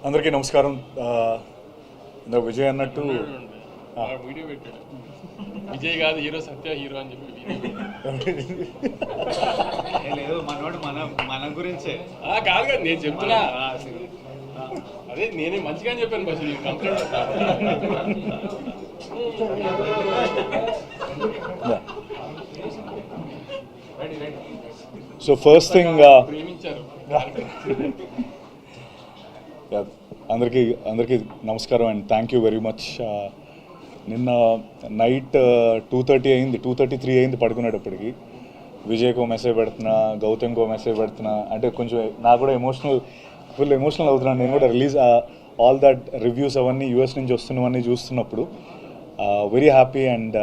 అందరికీ నమస్కారం. ఇందాక విజయ్ అన్నట్టు వీడియో పెట్టాడు, విజయ్ కాదు హీరో, సత్య హీరో అని చెప్పి లేదు మనోడు మన గురించే కాదు కదా నేను చెప్తున్నా. అదే నేనే మంచిగా చెప్పాను బస్ కంప్లైంట్. సో ఫస్ట్ థింగ్ ప్రేమించారు. అందరికీ నమస్కారం and thank you very much. నిన్న నైట్ 2:30 అయింది, 2:33 అయింది పడుకునేటప్పటికి. విజయ్కో మెసేజ్ పెడుతున్నా, గౌతమ్కో మెసేజ్ పెడుతున్నా, అంటే కొంచెం నాకు కూడా ఫుల్ ఎమోషనల్ అవుతున్నాను. నేను కూడా రిలీజ్ ఆల్ దట్ రివ్యూస్ అవన్నీ యూఎస్ నుంచి వస్తున్నవన్నీ చూస్తున్నప్పుడు very happy and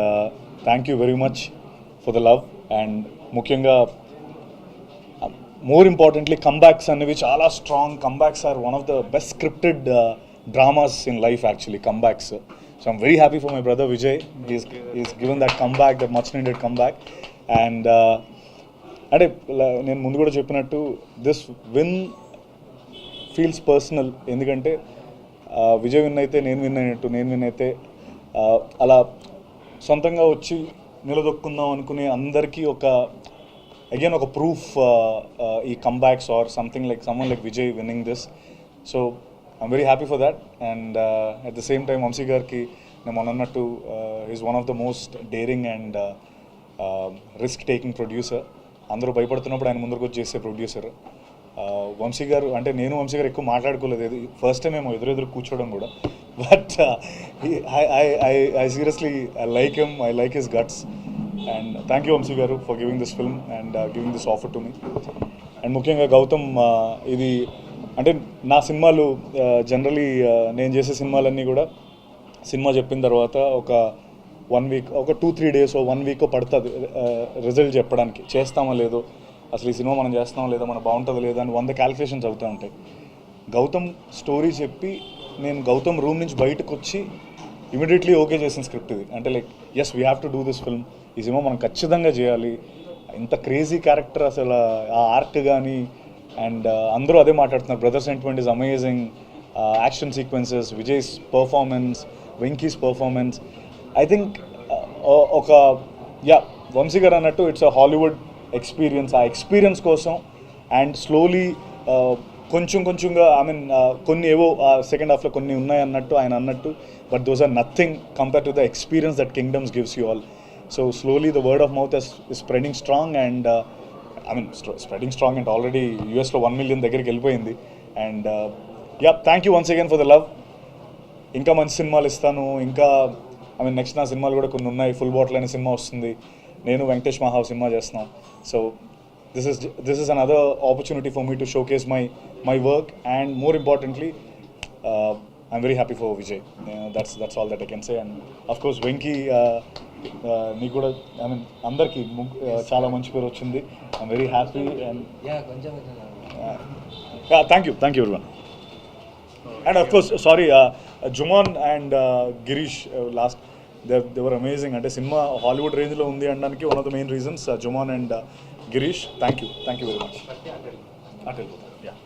thank you very much for the love. And ముఖ్యంగా మోర్ ఇంపార్టెంట్లీ కంబ్యాక్స్ అనేవి చాలా strong. Comebacks are one of the best scripted dramas in life actually, comebacks. So I'm very happy for my brother Vijay. Is given that comeback, that much needed comeback. And అంటే నేను ముందు కూడా చెప్పినట్టు this win feels personal. ఎందుకంటే Vijay win అయితే నేను win అయినట్టు, నేను విన్ అయితే అలా సొంతంగా వచ్చి నిలదొక్కుందాం అనుకునే అందరికీ again ఒక ప్రూఫ్ ఈ comebacks or something like someone like Vijay winning this. So I'm very happy for that. And at the same time Vamsi గారికి నేను అన్నట్టు is one of the most daring and risk taking producer. అందరూ భయపడుతున్నప్పుడు ఆయన ముందరకు వచ్చి చేసే ప్రొడ్యూసర్ వంశీ గారు. అంటే నేను వంశీ గారు ఎక్కువ మాట్లాడుకోలేదు, ఫస్ట్ టైం మేము ఎదురెదురు కూర్చోవడం కూడా. But I seriously I like him, I like his guts. And thank you Vamshi గారు for giving this film and giving this offer to me. And ముఖ్యంగా గౌతమ్, ఇది అంటే నా సినిమాలు జనరలీ నేను చేసే సినిమాలన్నీ కూడా సినిమా చెప్పిన తర్వాత ఒక 1 వీక్, ఒక 2-3 days, 1 week పడుతుంది రిజల్ట్ చెప్పడానికి. చేస్తామో లేదో, అసలు ఈ సినిమా మనం చేస్తామో లేదో, మనం బాగుంటుందో లేదో అని 100 క్యాలిక్యులేషన్స్ అవుతూ ఉంటాయి. గౌతమ్ స్టోరీ చెప్పి నేను గౌతమ్ రూమ్ నుంచి బయటకు వచ్చి ఇమీడియట్లీ ఓకే చేసిన స్క్రిప్ట్ ఇది. అంటే like as we have to do this film, ఈ సినిమా మనం ఖచ్చితంగా చేయాలి. ఇంత క్రేజీ క్యారెక్టర్, అసలు ఆ ఆర్ట్ కానీ. అండ్ అందరూ అదే మాట్లాడుతున్నారు, brother sentiment is amazing, action sequences, Vijay's performance, Venky's performance. I think ఒక వంశీ గారు అన్నట్టు ఇట్స్ అ హాలీవుడ్ ఎక్స్పీరియన్స్. ఆ ఎక్స్పీరియన్స్ కోసం అండ్ స్లోలీ కొంచెంగా ఐ మీన్ కొన్ని ఏవో సెకండ్ హాఫ్లో కొన్ని ఉన్నాయి అన్నట్టు ఆయన అన్నట్టు, but those are nothing compare to the experience that Kingdom's gives you all. So slowly the word of mouth is spreading strong and I mean spreading strong and already యూఎస్లో 1 million దగ్గరికి వెళ్ళిపోయింది. And thank you once again for the love. ఇంకా మంచి సినిమాలు ఇస్తాను. ఇంకా I mean next నా సినిమాలు కూడా కొన్ని ఉన్నాయి. ఫుల్ బాటిల్ అనే సినిమా వస్తుంది, నేను వెంకటేష్ మహావ్ సినిమా చేస్తున్నాం. So this is another opportunity for me to showcase my work, and more importantly I'm very happy for Vijay. That's all that I can say. And of course Venki, నీకు కూడా I mean అందరికీ చాలా మంచి పేరు వచ్చింది. I'm very happy and thank you everyone. And of course sorry, Juman and Girish, last they were amazing. అంటే cinema Hollywood రేంజ్లో ఉంది అనడానికి one of the main reasons Juman and Girish. Thank you very much. Atel. Yeah.